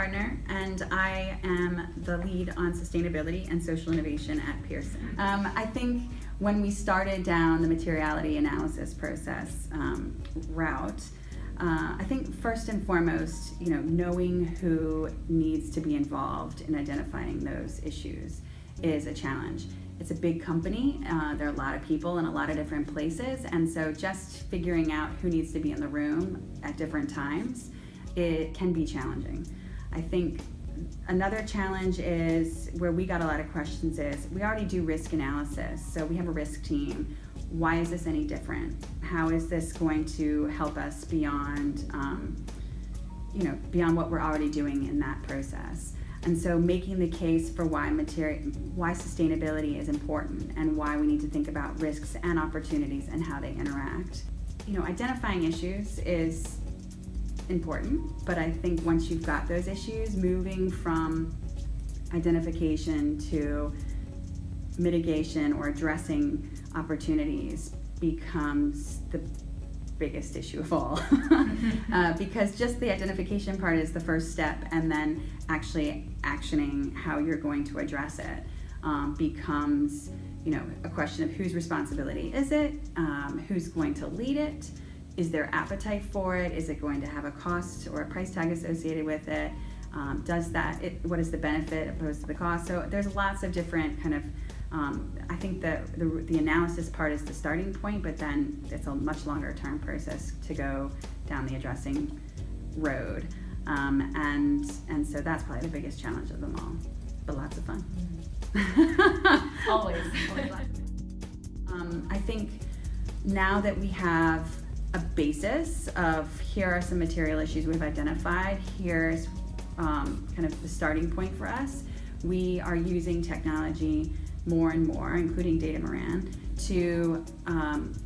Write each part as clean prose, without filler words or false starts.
Gardiner, and I am the lead on sustainability and social innovation at Pearson. I think when we started down the materiality analysis process route, I think first and foremost, knowing who needs to be involved in identifying those issues is a challenge. It's a big company, there are a lot of people in a lot of different places, and so just figuring out who needs to be in the room at different times, it can be challenging. I think another challenge is, where we got a lot of questions, is we already do risk analysis, so we have a risk team. Why is this any different? How is this going to help us beyond, beyond what we're already doing in that process? And so making the case for why sustainability is important and why we need to think about risks and opportunities and how they interact. Identifying issues is important, but I think once you've got those issues, moving from identification to mitigation or addressing opportunities becomes the biggest issue of all. Because just the identification part is the first step, and then actually actioning how you're going to address it becomes a question of whose responsibility is it, who's going to lead it, is there appetite for it, is it going to have a cost or a price tag associated with it, what is the benefit opposed to the cost. So there's lots of different kind of I think the analysis part is the starting point, but then it's a much longer term process to go down the addressing road. And so that's probably the biggest challenge of them all, but lots of fun. Always. I think now that we have a basis of, here are some material issues we've identified, here's kind of the starting point for us, we are using technology more and more, including Datamaran, to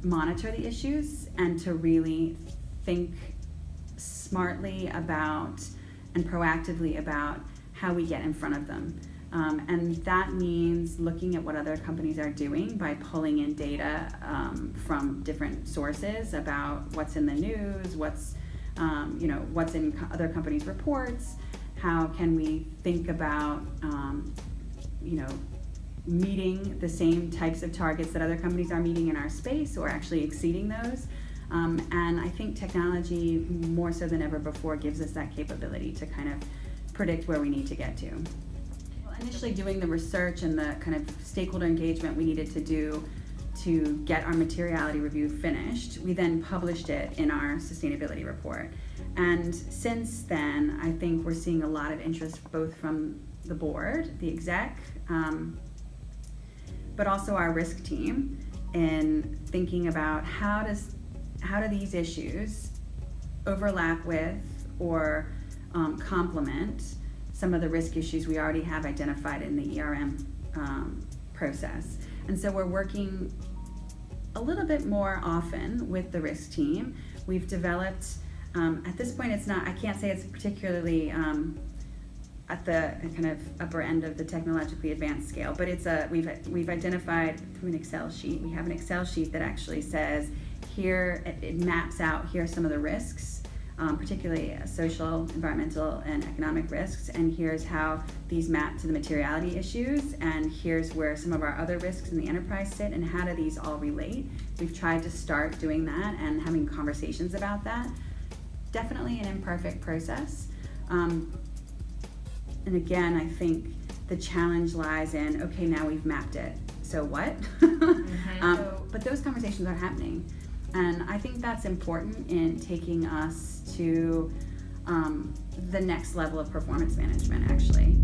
monitor the issues and to really think smartly about and proactively about how we get in front of them. And that means looking at what other companies are doing by pulling in data from different sources about what's in the news, what's in other companies' reports, how can we think about meeting the same types of targets that other companies are meeting in our space, or actually exceeding those. And I think technology, more so than ever before, gives us that capability to kind of predict where we need to get to. Well, initially doing the research and the kind of stakeholder engagement we needed to do to get our materiality review finished, we then published it in our sustainability report. And since then, I think we're seeing a lot of interest both from the board, the exec, but also our risk team, in thinking about how do these issues overlap with or complement some of the risk issues we already have identified in the ERM process. And so we're working a little bit more often with the risk team. We've developed, at this point I can't say it's particularly at the kind of upper end of the technologically advanced scale, but we've identified through an Excel sheet. We have an Excel sheet that actually says, here, it maps out, here are some of the risks, particularly social, environmental, and economic risks, and here's how these map to the materiality issues, and here's where some of our other risks in the enterprise sit, and how do these all relate. We've tried to start doing that and having conversations about that. Definitely an imperfect process. And again, I think the challenge lies in, okay, now we've mapped it, so what? But those conversations are happening. And I think that's important in taking us to the next level of performance management, actually.